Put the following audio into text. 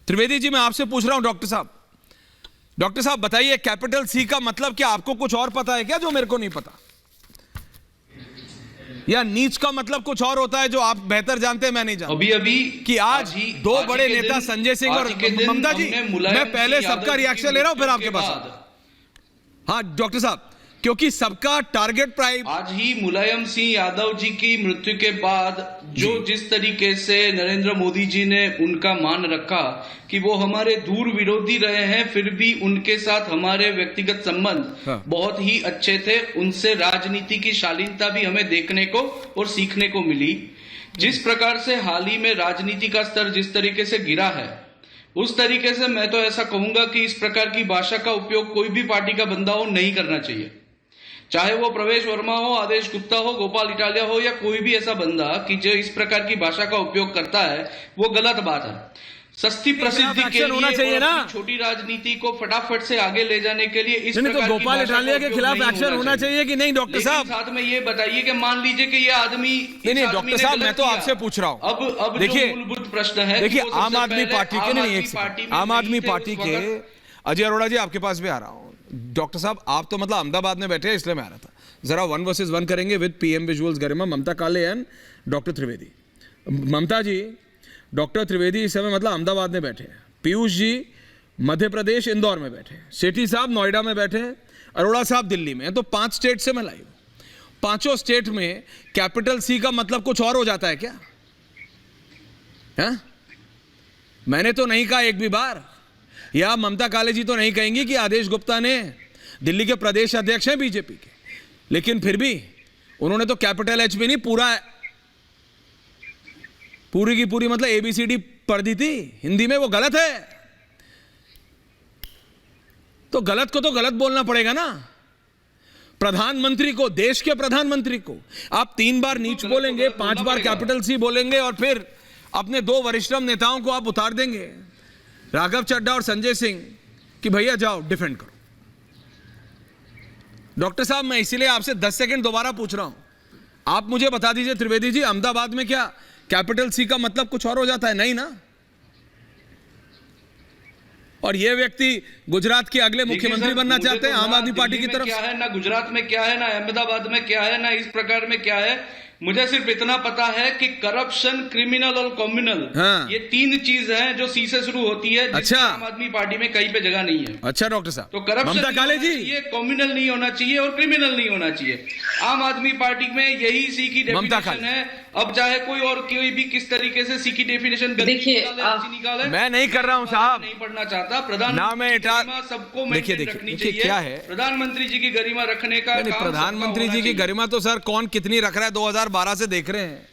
त्रिवेदी जी मैं आपसे पूछ रहा हूं डॉक्टर साहब बताइए, कैपिटल सी का मतलब क्या? आपको कुछ और पता है क्या जो मेरे को नहीं पता? या नीच का मतलब कुछ और होता है जो आप बेहतर जानते हैं, मैं नहीं जानता? अभी कि आज दो बड़े नेता संजय सिंह और ममता जी, मैं पहले सबका रिएक्शन ले रहा हूं फिर आपके पास। हाँ डॉक्टर साहब, क्योंकि सबका टारगेट प्राइम आज ही मुलायम सिंह यादव जी की मृत्यु के बाद जो जिस तरीके से नरेंद्र मोदी जी ने उनका मान रखा कि वो हमारे दूर विरोधी रहे हैं, फिर भी उनके साथ हमारे व्यक्तिगत संबंध बहुत ही अच्छे थे। उनसे राजनीति की शालीनता भी हमें देखने को और सीखने को मिली। जिस प्रकार से हाल ही में राजनीति का स्तर जिस तरीके से गिरा है, उस तरीके से मैं तो ऐसा कहूंगा कि इस प्रकार की भाषा का उपयोग कोई भी पार्टी का बंदा हो नहीं करना चाहिए। चाहे वो प्रवेश वर्मा हो, आदेश गुप्ता हो, गोपाल इटालिया हो, या कोई भी ऐसा बंदा कि जो इस प्रकार की भाषा का उपयोग करता है, वो गलत बात है। सस्ती प्रसिद्धि के होना चाहिए ना, छोटी राजनीति को फटाफट से आगे ले जाने के लिए इस प्रकार तो गोपाल इटालिया के खिलाफ एक्शन होना चाहिए कि नहीं डॉक्टर साहब? साथ में ये बताइए कि मान लीजिए कि ये आदमी नहीं डॉक्टर साहब, मैं तो आपसे पूछ रहा हूं। अब देखिए मूलभूत प्रश्न है, देखिए आम आदमी पार्टी के नहीं, आम आदमी पार्टी के अजय अरोड़ा जी आपके पास भी आ रहा हूं। डॉक्टर साहब आप तो मतलब अहमदाबाद में बैठे हैं, इसलिए मैं आ रहा था। जरा 1 वर्सेस 1 करेंगे with PM visuals Garima, Mamata Kale and doctor Trivedi. Mamata ji, doctor Trivedi इस समय मतलब अहमदाबाद में बैठे हैं, पीयूष जी मध्य प्रदेश इंदौर में बैठे हैं, सेठी साहब नोएडा में बैठे हैं, अरोड़ा साहब दिल्ली में। तो 5 स्टेट से मैं लाइव, 5 स्टेट में कैपिटल सी का मतलब कुछ और हो जाता है क्या? है? मैंने तो नहीं कहा एक भी बार, या ममता काले जी तो नहीं कहेंगी कि आदेश गुप्ता ने, दिल्ली के प्रदेश अध्यक्ष हैं बीजेपी के, लेकिन फिर भी उन्होंने तो कैपिटल एच भी नहीं, पूरी की पूरी मतलब ABCD पढ़ दी थी हिंदी में। वो गलत है, तो गलत को तो गलत बोलना पड़ेगा ना। प्रधानमंत्री को, देश के प्रधानमंत्री को आप 3 बार नीच बोलेंगे, 5 बार कैपिटल सी बोलेंगे, और फिर अपने 2 वरिष्ठतम नेताओं को आप उतार देंगे, राघव चड्ढा और संजय सिंह, कि भैया जाओ डिफेंड करो। डॉक्टर साहब मैं इसीलिए आपसे 10 सेकंड दोबारा पूछ रहा हूं, आप मुझे बता दीजिए त्रिवेदी जी, अहमदाबाद में क्या कैपिटल सी का मतलब कुछ और हो जाता है? नहीं ना। और ये व्यक्ति गुजरात के अगले मुख्यमंत्री बनना चाहते हैं आम आदमी पार्टी की तरफ। क्या है ना गुजरात में, क्या है ना अहमदाबाद में, क्या है ना इस प्रकार में, क्या है। मुझे सिर्फ इतना पता है कि करप्शन, क्रिमिनल और कम्युनल, ये 3 चीज हैं जो सी से शुरू होती है। अच्छा, आम आदमी पार्टी में कहीं पे जगह नहीं है। अच्छा डॉक्टर साहब, तो करप्शन ममता काले जी, ये कम्युनल नहीं होना चाहिए और क्रिमिनल नहीं होना चाहिए। आम आदमी पार्टी में यही सी की डेफिनेशन है। अब चाहे कोई और कोई भी किस तरीके से सी की डेफिनेशन निकाले, मैं नहीं कर रहा हूं साहब, नहीं पढ़ना चाहता। प्रधानमंत्री सबको देखिए क्या है, प्रधानमंत्री जी की गरिमा रखने का, प्रधानमंत्री जी की गरिमा तो सर कौन कितनी रख रहा है 2012 से देख रहे हैं।